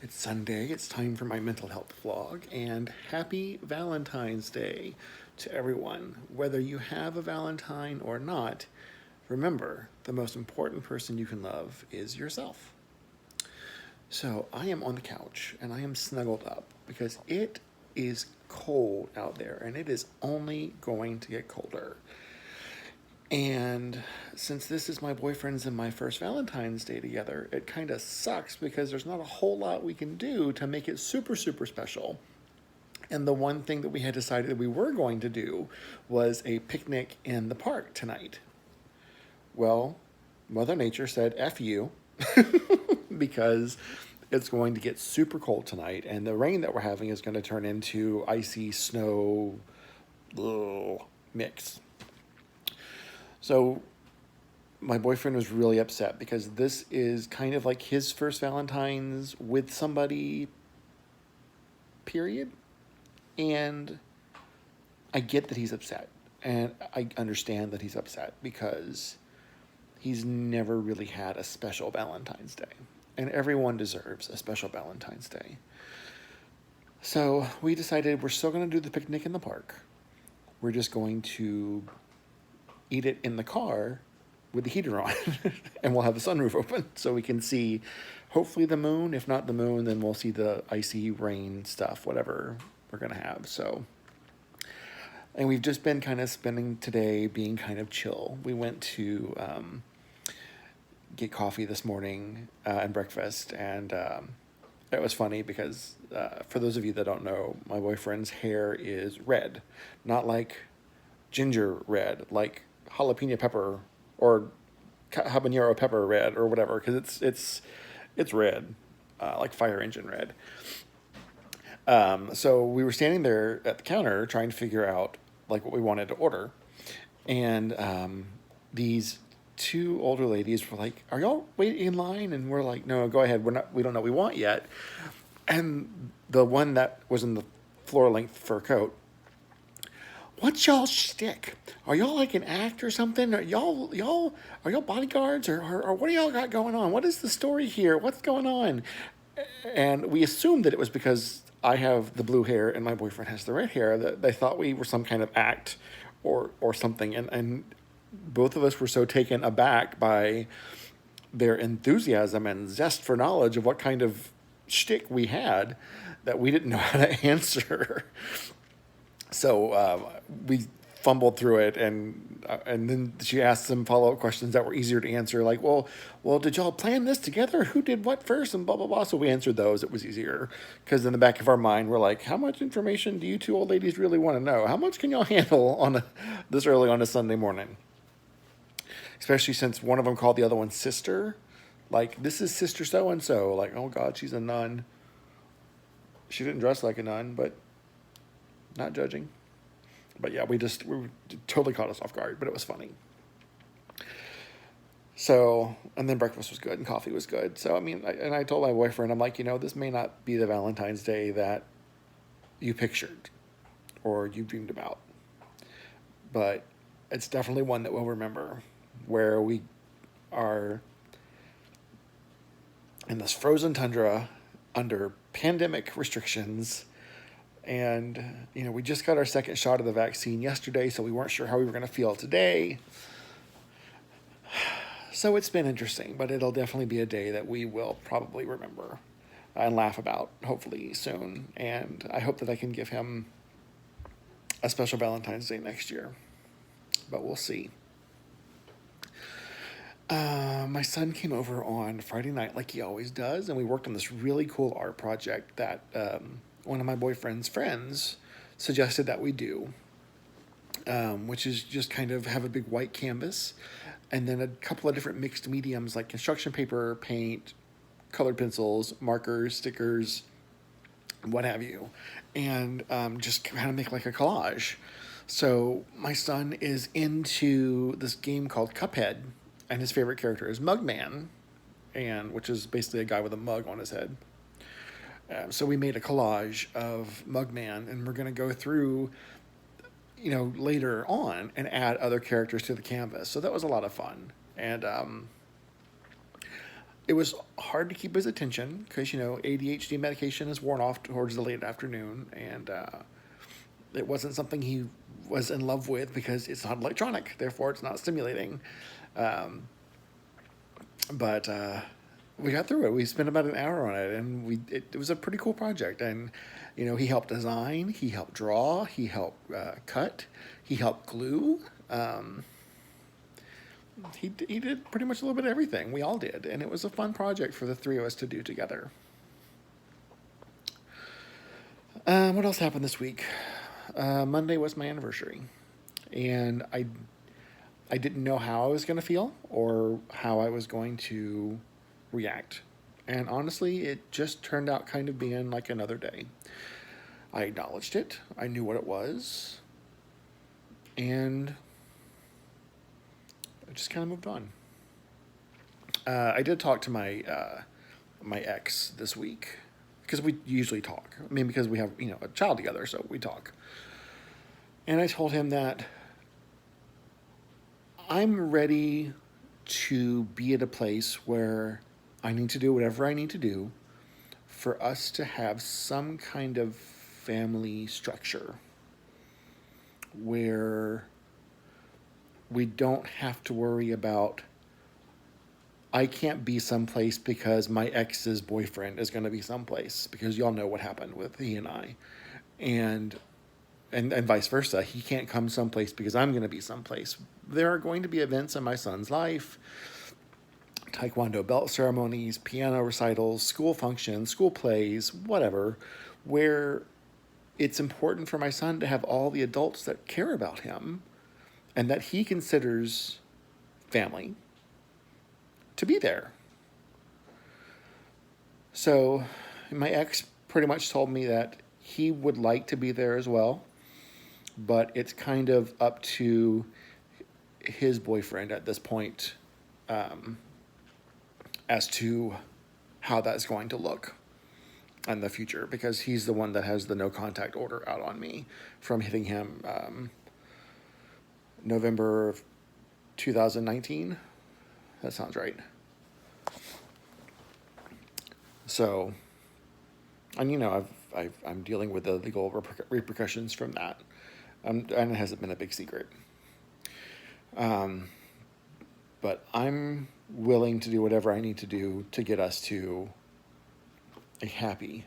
It's Sunday, it's time for my mental health vlog, and happy Valentine's Day to everyone. Whether you have a Valentine or not, remember, the most important person you can love is yourself. So I am on the couch and I am snuggled up because it is cold out there and it is only going to get colder. And since this is my boyfriend's and my first Valentine's Day together, it kind of sucks because there's not a whole lot we can do to make it super, super special. And the one thing that we had decided we were going to do was a picnic in the park tonight. Well, Mother Nature said, F you, because it's going to get super cold tonight, and the rain that we're having is going to turn into icy snow mix. So my boyfriend was really upset because this is kind of like his first Valentine's with somebody, period. And I get that he's upset. And I understand that he's upset because he's never really had a special Valentine's Day. And everyone deserves a special Valentine's Day. So we decided we're still going to do the picnic in the park. We're just going to eat it in the car with the heater on and we'll have the sunroof open so we can see hopefully the moon. If not the moon, then we'll see the icy rain stuff, whatever we're going to have. So, and we've just been kind of spending today being kind of chill. We went to get coffee this morning and breakfast, and it was funny because for those of you that don't know, my boyfriend's hair is red, not like ginger red, like jalapeno pepper or habanero pepper red or whatever, because it's red, like fire engine red. So we were standing there at the counter trying to figure out like what we wanted to order, and these two older ladies were like, "Are y'all waiting in line?" And we're like, "No, go ahead. We don't know what we want yet." And the one that was in the floor length fur coat, "What's y'all shtick? Are y'all like an act or something? Are y'all bodyguards or what do y'all got going on? What is the story here? What's going on?" And we assumed that it was because I have the blue hair and my boyfriend has the red hair, that they thought we were some kind of act or something. And both of us were so taken aback by their enthusiasm and zest for knowledge of what kind of shtick we had that we didn't know how to answer. So we fumbled through it, and then she asked some follow-up questions that were easier to answer, like, well, did y'all plan this together? Who did what first? And blah, blah, blah. So we answered those. It was easier because in the back of our mind, we're like, how much information do you two old ladies really want to know? How much can y'all handle this early on a Sunday morning? Especially since one of them called the other one sister. Like, this is Sister So-and-so. Like, oh, God, she's a nun. She didn't dress like a nun, but not judging. But yeah, we totally caught us off guard, but it was funny. So, and then breakfast was good and coffee was good. So, I mean, I told my boyfriend, I'm like, this may not be the Valentine's Day that you pictured or you dreamed about, but it's definitely one that we'll remember, where we are in this frozen tundra under pandemic restrictions. And, we just got our second shot of the vaccine yesterday, so we weren't sure how we were going to feel today. So it's been interesting, but it'll definitely be a day that we will probably remember and laugh about, hopefully soon. And I hope that I can give him a special Valentine's Day next year, but we'll see. My son came over on Friday night like he always does, and we worked on this really cool art project that one of my boyfriend's friends suggested that we do, which is just kind of have a big white canvas and then a couple of different mixed mediums like construction paper, paint, colored pencils, markers, stickers, what have you, and just kind of make like a collage. So my son is into this game called Cuphead, and his favorite character is Mugman, and which is basically a guy with a mug on his head. So we made a collage of Mugman, and we're going to go through, later on and add other characters to the canvas. So that was a lot of fun. And it was hard to keep his attention because, ADHD medication is worn off towards the late afternoon, and it wasn't something he was in love with because it's not electronic, therefore it's not stimulating. Um, but we got through it. We spent about an hour on it, and it was a pretty cool project. And he helped design, he helped draw, he helped cut, he helped glue. He did pretty much a little bit of everything. We all did, and it was a fun project for the three of us to do together. What else happened this week? Monday was my anniversary, and I didn't know how I was going to feel or how I was going to react. And honestly, it just turned out kind of being like another day. I acknowledged it. I knew what it was. And I just kind of moved on. I did talk to my ex this week because we usually talk. I mean, because we have, a child together, so we talk. And I told him that I'm ready to be at a place where I need to do whatever I need to do for us to have some kind of family structure where we don't have to worry about, I can't be someplace because my ex's boyfriend is going to be someplace, because y'all know what happened with he and I. And vice versa. He can't come someplace because I'm going to be someplace. There are going to be events in my son's life, taekwondo belt ceremonies, piano recitals, school functions, school plays, whatever, where it's important for my son to have all the adults that care about him and that he considers family to be there. So my ex pretty much told me that he would like to be there as well, but it's kind of up to his boyfriend at this point as to how that's going to look in the future, because he's the one that has the no contact order out on me from hitting him November of 2019. That sounds right. So, and I'm dealing with the legal repercussions from that. And it hasn't been a big secret. But I'm willing to do whatever I need to do to get us to a happy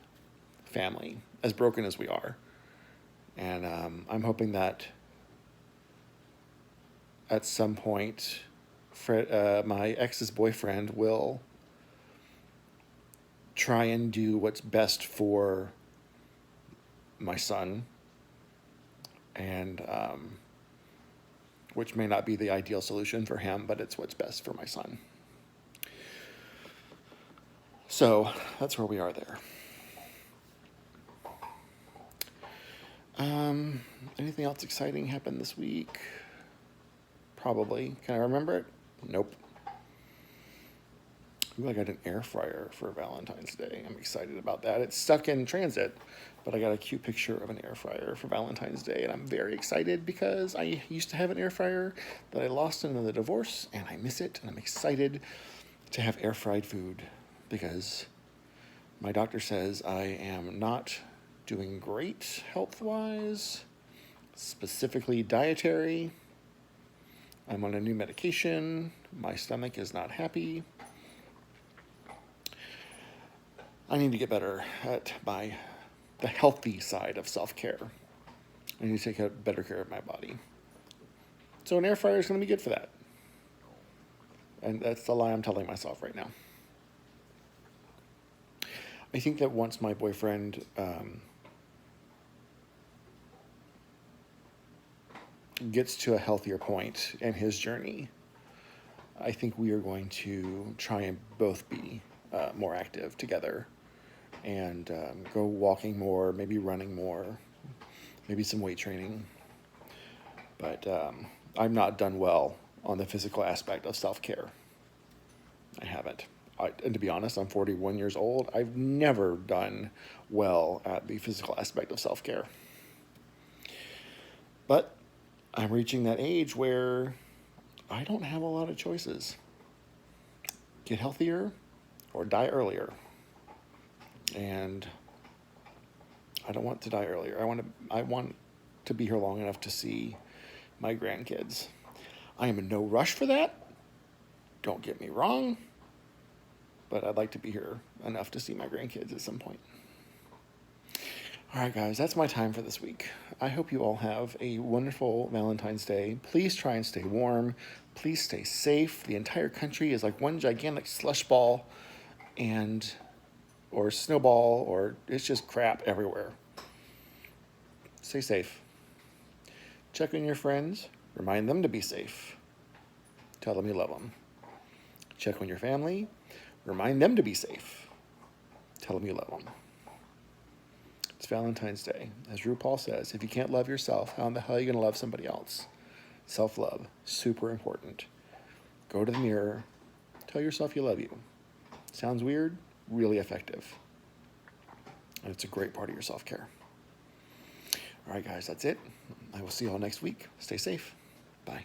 family, as broken as we are. And I'm hoping that at some point, my ex's boyfriend will try and do what's best for my son, and which may not be the ideal solution for him, but it's what's best for my son. So that's where we are there. Anything else exciting happened this week? Probably. Can I remember it? Nope. Ooh, I got an air fryer for Valentine's Day. I'm excited about that. It's stuck in transit, but I got a cute picture of an air fryer for Valentine's Day, and I'm very excited because I used to have an air fryer that I lost in the divorce, and I miss it, and I'm excited to have air fried food because my doctor says I am not doing great health-wise, specifically dietary. I'm on a new medication. My stomach is not happy. I need to get better at the healthy side of self-care. I need to take better care of my body. So an air fryer is going to be good for that. And that's the lie I'm telling myself right now. I think that once my boyfriend gets to a healthier point in his journey, I think we are going to try and both be more active together and go walking more, maybe running more, maybe some weight training. But I've not done well on the physical aspect of self-care. I haven't. And to be honest, I'm 41 years old. I've never done well at the physical aspect of self-care. But I'm reaching that age where I don't have a lot of choices. Get healthier or die earlier. And I don't want to die earlier. I want to be here long enough to see my grandkids. I am in no rush for that. Don't get me wrong. But I'd like to be here enough to see my grandkids at some point. All right, guys, that's my time for this week. I hope you all have a wonderful Valentine's Day. Please try and stay warm. Please stay safe. The entire country is like one gigantic slush ball or snowball, or it's just crap everywhere. Stay safe. Check on your friends. Remind them to be safe. Tell them you love them. Check on your family. Remind them to be safe. Tell them you love them. It's Valentine's Day. As RuPaul says, if you can't love yourself, how in the hell are you going to love somebody else? Self-love, super important. Go to the mirror. Tell yourself you love you. Sounds weird, really effective. And it's a great part of your self-care. All right, guys, that's it. I will see you all next week. Stay safe. Bye.